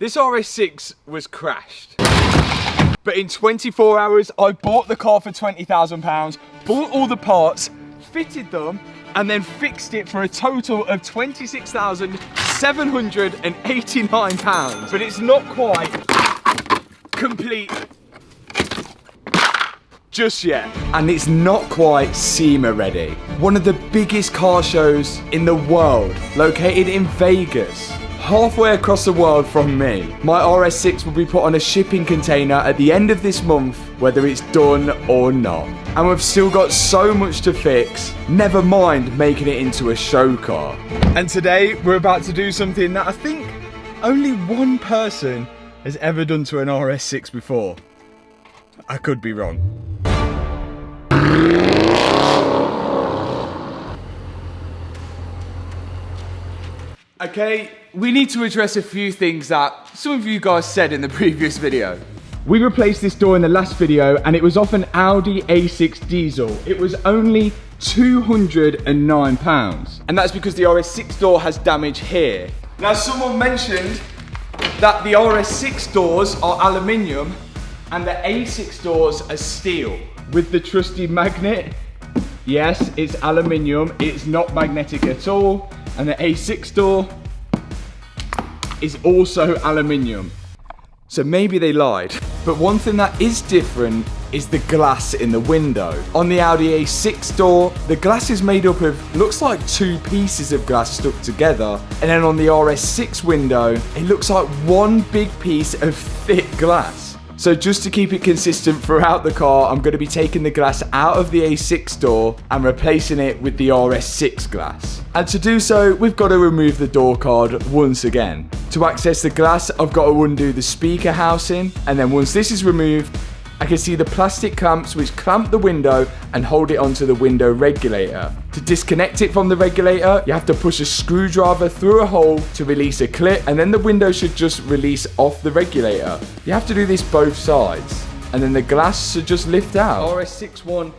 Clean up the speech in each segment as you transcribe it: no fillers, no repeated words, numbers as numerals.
This RS6 was crashed. But in 24 hours, I bought the car for £20,000, bought all the parts, fitted them, and then fixed it for a total of £26,789. But it's not quite complete just yet. And it's not quite SEMA ready. One of the biggest car shows in the world, located in Vegas. Halfway across the world from me. My RS6 will be put on a shipping container at the end of this month, whether it's done or not. And we've still got so much to fix, never mind making it into a show car. And today we're about to do something that I think only one person has ever done to an RS6 before. I could be wrong. Okay, we need to address a few things that some of you guys said in the previous video. We replaced this door in the last video and it was off an Audi A6 diesel. It was only £209. And that's because the RS6 door has damage here. Now someone mentioned that the RS6 doors are aluminium and the A6 doors are steel. With the trusty magnet, yes, it's aluminium, it's not magnetic at all. And the A6 door is also aluminium. So maybe they lied. But one thing that is different is the glass in the window. On the Audi A6 door, the glass is made up of, looks like two pieces of glass stuck together. And then on the RS6 window, it looks like one big piece of thick glass. So just to keep it consistent throughout the car, I'm going to be taking the glass out of the A6 door and replacing it with the RS6 glass. And to do so, we've got to remove the door card once again. To access the glass, I've got to undo the speaker housing, and then once this is removed, I can see the plastic clamps which clamp the window and hold it onto the window regulator. To disconnect it from the regulator, you have to push a screwdriver through a hole to release a clip, and then the window should just release off the regulator. You have to do this both sides, and then the glass should just lift out. RS6 one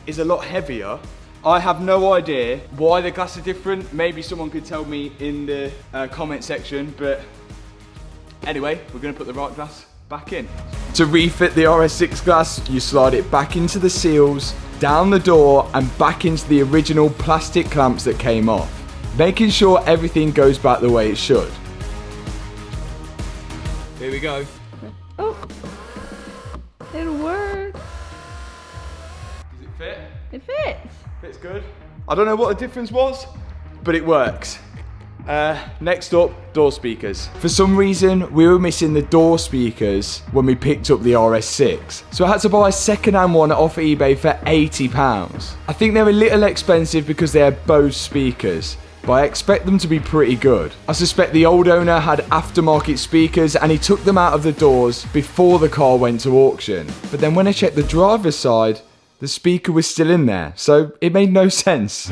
is a lot heavier. I have no idea why the glass is different. Maybe someone could tell me in the comment section, but anyway, we're gonna put the right glass back in. To refit the RS6 glass, you slide it back into the seals, down the door, and back into the original plastic clamps that came off, making sure everything goes back the way it should. Here we go. Oh, it'll work. Does it fit? It fits. Fits good. I don't know what the difference was, but it works. Next up, door speakers. For some reason, we were missing the door speakers when we picked up the RS6. So I had to buy a second-hand one off eBay for £80. I think they're a little expensive because they are Bose speakers, but I expect them to be pretty good. I suspect the old owner had aftermarket speakers and he took them out of the doors before the car went to auction. But then when I checked the driver's side, the speaker was still in there, so it made no sense.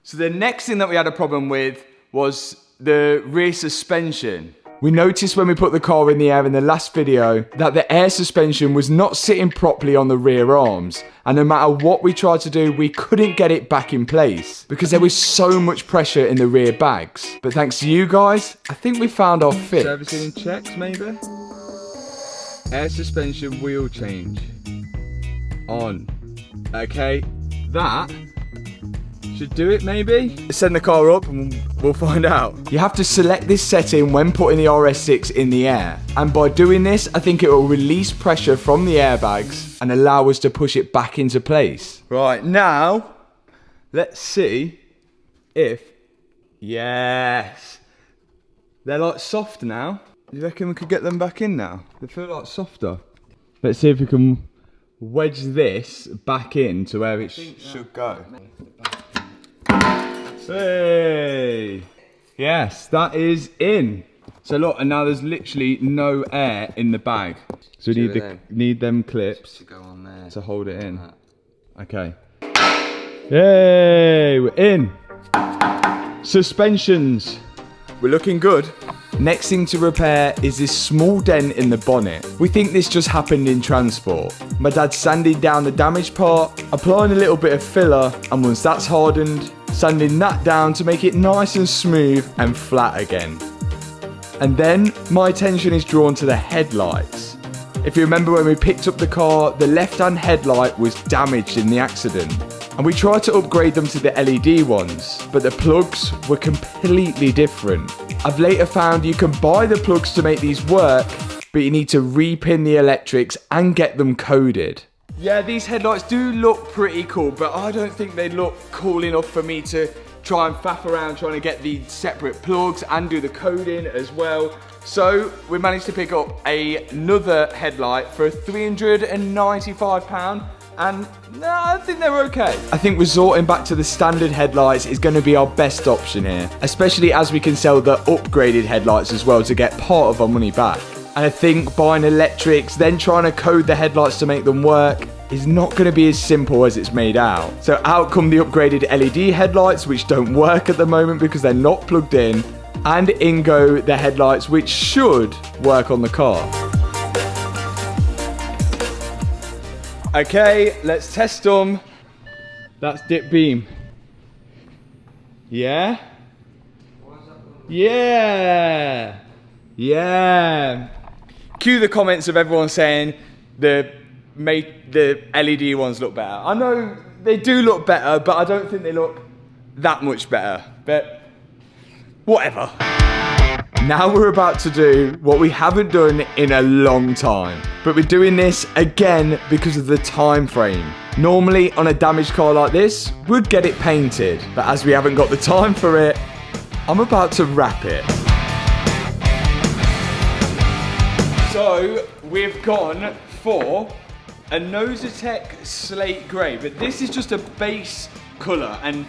So the next thing that we had a problem with was the rear suspension. We noticed when we put the car in the air in the last video that the air suspension was not sitting properly on the rear arms, and no matter what we tried to do, we couldn't get it back in place because there was so much pressure in the rear bags. But thanks to you guys, I think we found our fix. Servicing checks maybe? Air suspension wheel change. On. Okay, that should do it maybe? Send the car up and we'll find out. You have to select this setting when putting the RS6 in the air. And by doing this, I think it will release pressure from the airbags and allow us to push it back into place. Right, now, let's see if, yes. They're like soft now. You reckon we could get them back in now? They feel like softer. Let's see if we can wedge this back in to where it should go. Hey! Yes, that is in. So look, and now there's literally no air in the bag. So we need them clips to go on there to hold it in. Okay. Yay! We're in. Suspensions. We're looking good. Next thing to repair is this small dent in the bonnet. We think this just happened in transport. My dad's sanding down the damaged part, applying a little bit of filler, and once that's hardened, sanding that down to make it nice and smooth and flat again. And then my attention is drawn to the headlights. If you remember when we picked up the car, the left-hand headlight was damaged in the accident. And we tried to upgrade them to the LED ones, but the plugs were completely different. I've later found you can buy the plugs to make these work, but you need to repin the electrics and get them coded. Yeah, these headlights do look pretty cool, but I don't think they look cool enough for me to try and faff around trying to get the separate plugs and do the coding as well. So we managed to pick up another headlight for £395, and no, I think they're okay. I think resorting back to the standard headlights is going to be our best option here, especially as we can sell the upgraded headlights as well to get part of our money back. And I think buying electrics, then trying to code the headlights to make them work is not going to be as simple as it's made out. So out come the upgraded LED headlights, which don't work at the moment because they're not plugged in, and in go the headlights, which should work on the car. Okay, let's test them. That's dip beam. Yeah? Yeah! Yeah! Cue the comments of everyone saying the LED ones look better. I know they do look better, but I don't think they look that much better. But whatever. Now we're about to do what we haven't done in a long time. But we're doing this again because of the time frame. Normally on a damaged car like this, we'd get it painted. But as we haven't got the time for it, I'm about to wrap it. So we've gone for a Nosotech Slate Grey, but this is just a base colour, and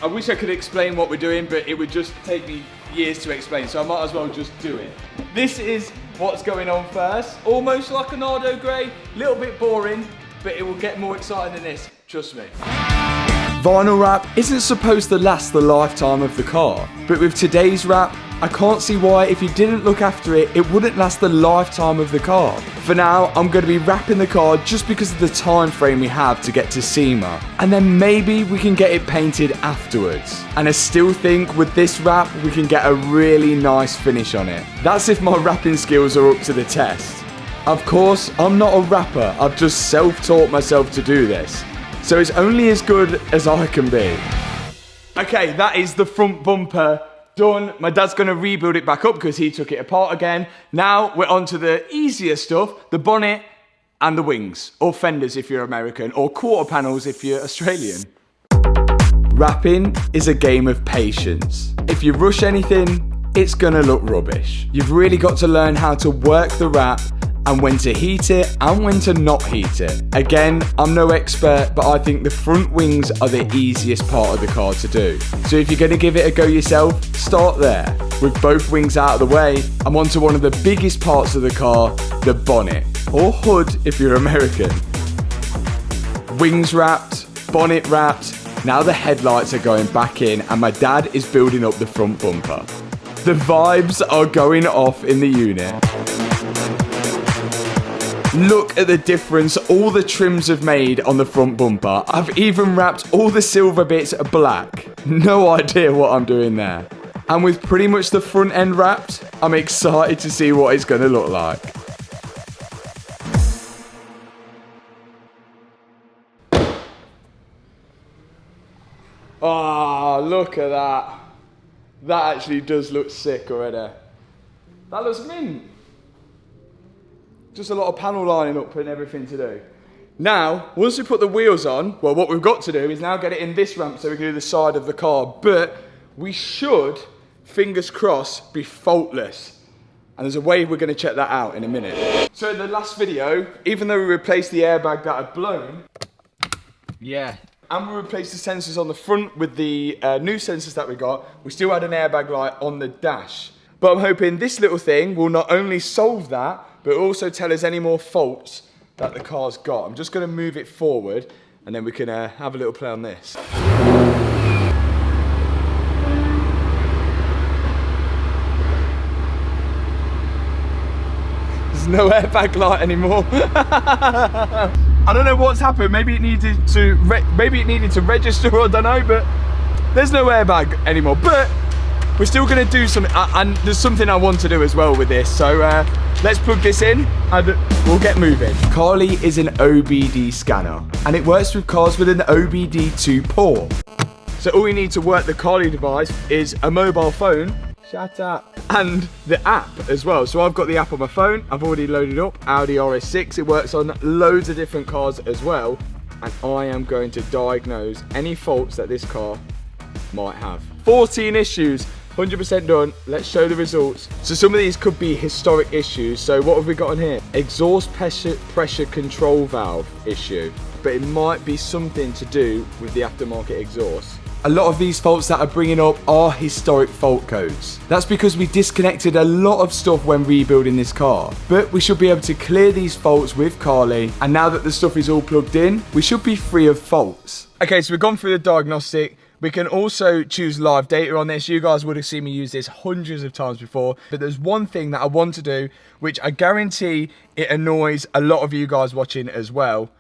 I wish I could explain what we're doing, but it would just take me years to explain, so I might as well just do it. This is what's going on first, almost like a Nardo Grey, a little bit boring, but it will get more exciting than this, trust me. Vinyl wrap isn't supposed to last the lifetime of the car, but with today's wrap, I can't see why if you didn't look after it, it wouldn't last the lifetime of the car. For now, I'm going to be wrapping the car just because of the time frame we have to get to SEMA. And then maybe we can get it painted afterwards. And I still think with this wrap, we can get a really nice finish on it. That's if my wrapping skills are up to the test. Of course, I'm not a rapper. I've just self-taught myself to do this. So it's only as good as I can be. Okay, that is the front bumper done. My dad's gonna rebuild it back up because he took it apart again. Now we're on to the easier stuff, the bonnet and the wings, or fenders if you're American, or quarter panels if you're Australian. Wrapping is a game of patience. If you rush anything, it's gonna look rubbish. You've really got to learn how to work the wrap and when to heat it and when to not heat it. Again, I'm no expert, but I think the front wings are the easiest part of the car to do. So if you're gonna give it a go yourself, start there. With both wings out of the way, I'm on to one of the biggest parts of the car, the bonnet, or hood if you're American. Wings wrapped, bonnet wrapped, now the headlights are going back in and my dad is building up the front bumper. The vibes are going off in the unit. Look at the difference all the trims have made on the front bumper. I've even wrapped all the silver bits black. No idea what I'm doing there. And with pretty much the front end wrapped, I'm excited to see what it's going to look like. Ah, look at that. That actually does look sick already. That looks mint. Just a lot of panel lining up and everything to do. Now, once we put the wheels on, well, what we've got to do is now get it in this ramp so we can do the side of the car. But we should, fingers crossed, be faultless. And there's a way we're going to check that out in a minute. So in the last video, even though we replaced the airbag that had blown, and we replaced the sensors on the front with the new sensors that we got, we still had an airbag light on the dash. But I'm hoping this little thing will not only solve that, but also tell us any more faults that the car's got. I'm just going to move it forward and then we can have a little play on this. There's no airbag light anymore. I don't know what's happened. Maybe it needed to register, I don't know, but There's no airbag anymore, but we're still gonna do something, and there's something I want to do as well with this. So let's plug this in and we'll get moving. Carly is an OBD scanner, and it works with cars with an OBD2 port. So all we need to work the Carly device is a mobile phone, shut up, and the app as well. So I've got the app on my phone, I've already loaded up Audi RS6. It works on loads of different cars as well. And I am going to diagnose any faults that this car might have. 14 issues, 100% done. Let's show the results. So some of these could be historic issues. So what have we got on here? Exhaust pressure control valve issue, but it might be something to do with the aftermarket exhaust. A lot of these faults that are bringing up are historic fault codes. That's because we disconnected a lot of stuff when rebuilding this car. But we should be able to clear these faults with Carly, and now that the stuff is all plugged in, we should be free of faults. Okay, so we've gone through the diagnostic. We can also choose live data on this. You guys would have seen me use this hundreds of times before, but there's one thing that I want to do, which I guarantee it annoys a lot of you guys watching as well.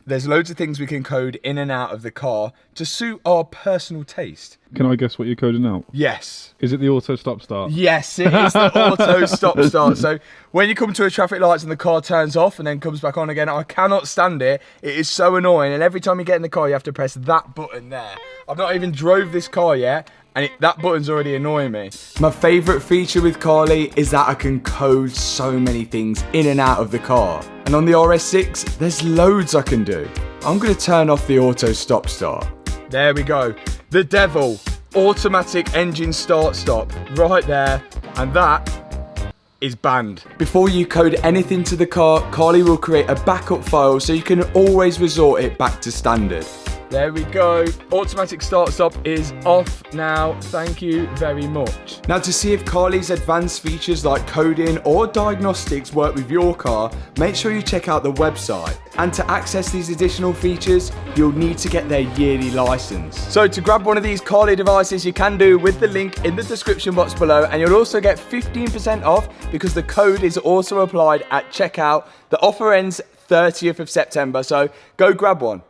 There's loads of things we can code in and out of the car to suit our personal taste. Can I guess what you're coding out? Yes. Is it the auto stop start? Yes, it is the auto stop start. So when you come to a traffic lights and the car turns off and then comes back on again, I cannot stand it. It is so annoying. And every time you get in the car, you have to press that button there. I've not even drove this car yet, and that button's already annoying me. My favourite feature with Carly is that I can code so many things in and out of the car. And on the RS6, there's loads I can do. I'm going to turn off the auto stop start. There we go. The devil. Automatic engine start stop. Right there. And that is banned. Before you code anything to the car, Carly will create a backup file so you can always resort it back to standard. There we go. Automatic start stop is off now. Thank you very much. Now, to see if Carly's advanced features like coding or diagnostics work with your car, make sure you check out the website. And to access these additional features, you'll need to get their yearly license. So to grab one of these Carly devices, you can do with the link in the description box below, and you'll also get 15% off because the code is also applied at checkout. The offer ends 30th of September, so go grab one.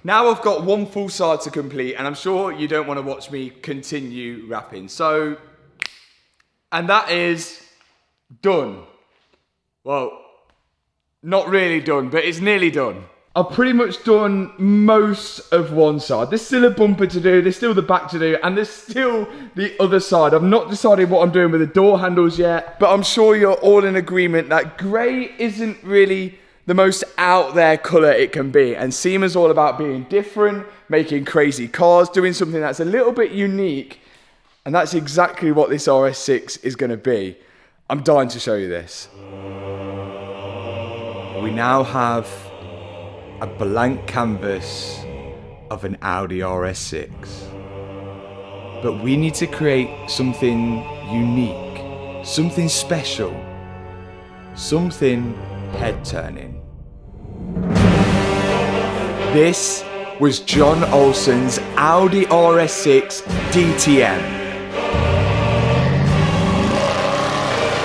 Now I've got one full side to complete, and I'm sure you don't want to watch me continue rapping. So, and that is done. Well, not really done, but it's nearly done. I've pretty much done most of one side. There's still a bumper to do, there's still the back to do, and there's still the other side. I've not decided what I'm doing with the door handles yet, but I'm sure you're all in agreement that grey isn't really the most out there colour it can be. And SEMA's all about being different, making crazy cars, doing something that's a little bit unique. And that's exactly what this RS6 is going to be. I'm dying to show you this. We now have a blank canvas of an Audi RS6. But we need to create something unique, something special, something head-turning. This was John Olssons' Audi RS6 DTM.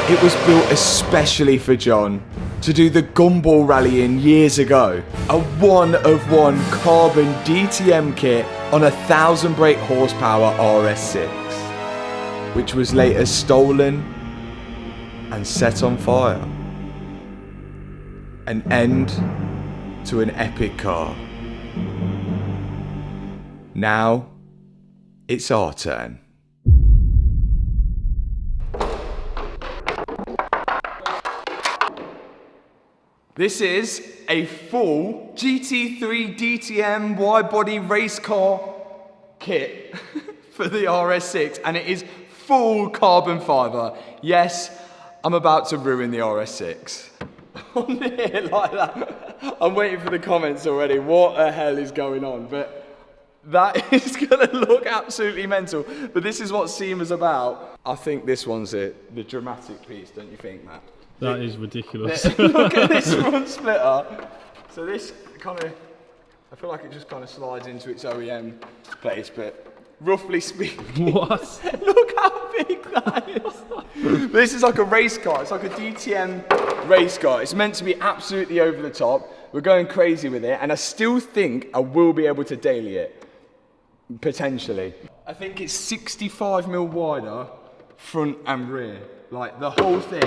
It was built especially for John to do the Gumball Rally in years ago. A one-of-one carbon DTM kit on a 1,000 brake horsepower RS6, which was later stolen and set on fire. An end to an epic car. Now, it's our turn. This is a full GT3 DTM wide-body race car kit for the RS6, and it is full carbon fibre. Yes, I'm about to ruin the RS6. On here like that. I'm waiting for the comments already. What the hell is going on? But that is gonna look absolutely mental. But this is what SEMA's about. I think this one's the dramatic piece, don't you think, Matt? That is ridiculous. Look at this front splitter. So this kind of, I feel like it just kind of slides into its OEM place, but roughly speaking. What? Look how big that is. This is like a race car. It's like a DTM race car. It's meant to be absolutely over the top. We're going crazy with it, and I still think I will be able to daily it. Potentially. I think it's 65mm wider, front and rear. Like the whole thing.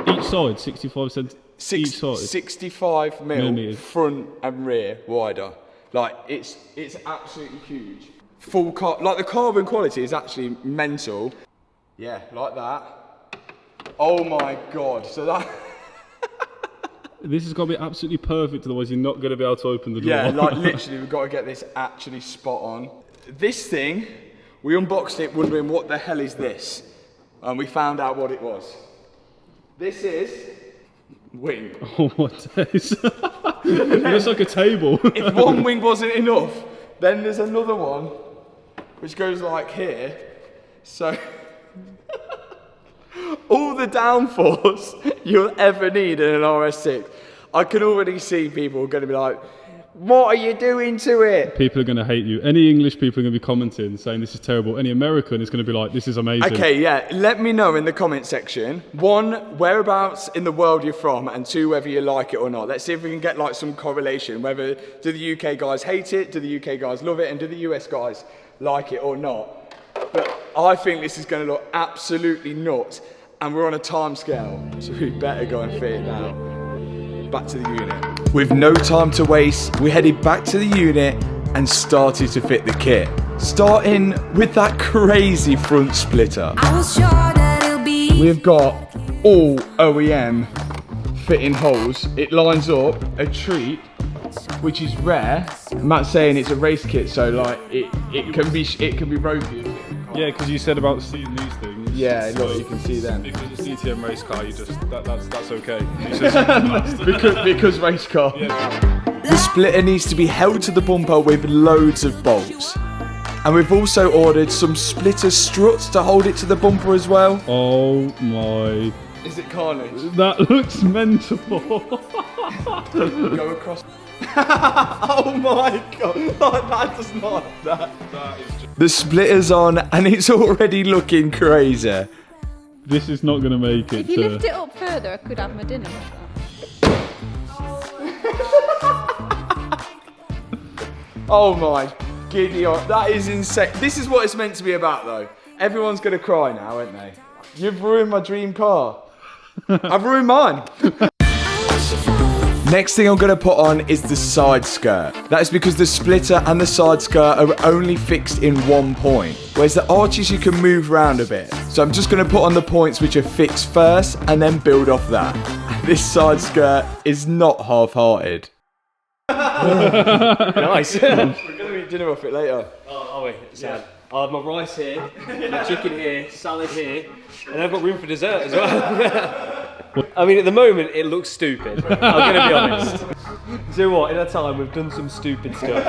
Each side, 65 cent. Each side. 65mm Millimeters. front and rear wider. Like it's absolutely huge. Full like the carbon quality is actually mental. Yeah, like that. Oh my god. So that. This has got to be absolutely perfect, otherwise you're not going to be able to open the door. Yeah, like literally, we've got to get this actually spot on. This thing, we unboxed it wondering what the hell is this, and we found out what it was. This is wing. Oh my days. It looks like a table. If one wing wasn't enough, then there's another one, which goes like here. So, all the downforce you'll ever need in an RS6. I can already see people going to be like, what are you doing to it? People are going to hate you. Any English people are going to be commenting saying this is terrible. Any American is going to be like, this is amazing. Okay, yeah, let me know in the comment section. 1, whereabouts in the world you're from, and 2, whether you like it or not. Let's see if we can get like some correlation. Whether do the UK guys hate it, do the UK guys love it, and do the US guys like it or not. But I think this is going to look absolutely nuts, and we're on a time scale, so we better go and fit it now. Back to the unit. With no time to waste, we headed back to the unit and started to fit the kit. Starting with that crazy front splitter. I was sure that it'll be. We've got all OEM fitting holes. It lines up a treat, which is rare. Matt's saying it's a race kit, so like it can be ropey. Yeah, because you said about seeing these things. Yeah, look, you can see them. Because it's a CTM race car, you just that's okay. because race car. Yeah. The splitter needs to be held to the bumper with loads of bolts. And we've also ordered some splitter struts to hold it to the bumper as well. Oh my. Is it carnage? That looks mental. Go across. Oh my god, that does not. That is just... The splitter's on and it's already looking crazy. This is not going to make it. If you lift it up further, I could have my dinner with that. Oh my giddy on. That is insane. This is what it's meant to be about though. Everyone's going to cry now, aren't they? You've ruined my dream car. I've ruined mine. Next thing I'm going to put on is the side skirt. That is because the splitter and the side skirt are only fixed in one point, whereas the arches you can move around a bit. So I'm just going to put on the points which are fixed first and then build off that. And this side skirt is not half-hearted. Nice. We're going to eat dinner off it later. Oh, are we? Sad. I'll have my rice here, my chicken here, salad here, and I've got room for dessert as well. I mean, at the moment, it looks stupid. I'm going to be honest. So what? In our time, we've done some stupid stuff,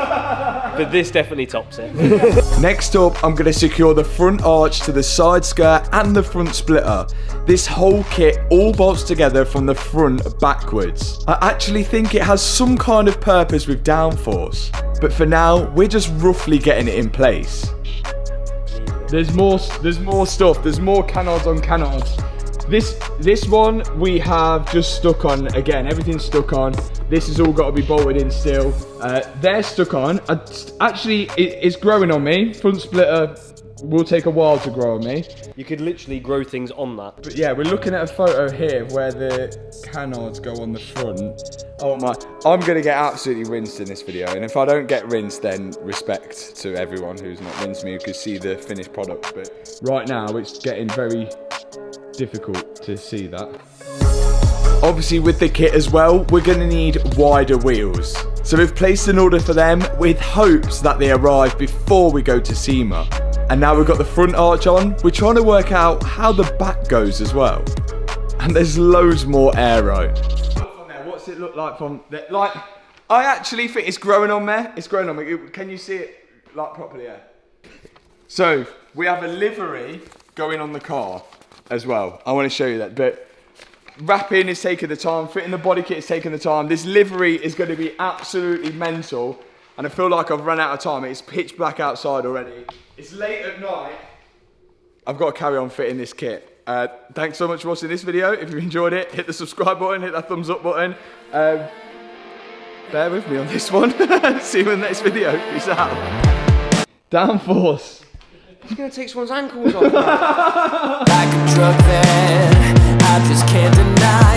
but this definitely tops it. Next up, I'm going to secure the front arch to the side skirt and the front splitter. This whole kit all bolts together from the front backwards. I actually think it has some kind of purpose with downforce, but for now, we're just roughly getting it in place. There's more stuff. There's more canards on canards. This one we have just stuck on again. Everything's stuck on. This has all got to be bolted in still. They're stuck on. Actually, it's growing on me. Front splitter will take a while to grow on me. You could literally grow things on that. But yeah, we're looking at a photo here where the canards go on the front. Oh my, I'm gonna get absolutely rinsed in this video. And if I don't get rinsed, then respect to everyone who's not rinsed me who could see the finished product. But right now it's getting very difficult to see that. Obviously with the kit as well, we're gonna need wider wheels. So we've placed an order for them with hopes that they arrive before we go to SEMA. And now we've got the front arch on, we're trying to work out how the back goes as well. And there's loads more aero. From there, what's it look like from there? Like, I actually think it's growing on me. It's growing on me. Can you see it like properly? Yeah. So we have a livery going on the car as well. I want to show you that. But wrapping is taking the time, fitting the body kit is taking the time. This livery is going to be absolutely mental. And I feel like I've run out of time. It's pitch black outside already. It's late at night. I've got to carry on fitting this kit. Thanks so much for watching this video. If you enjoyed it, hit the subscribe button, hit that thumbs up button. Bear with me on this one. See you in the next video. Peace out. Downforce. He's gonna take someone's ankles off. Like a drug that I just can't deny.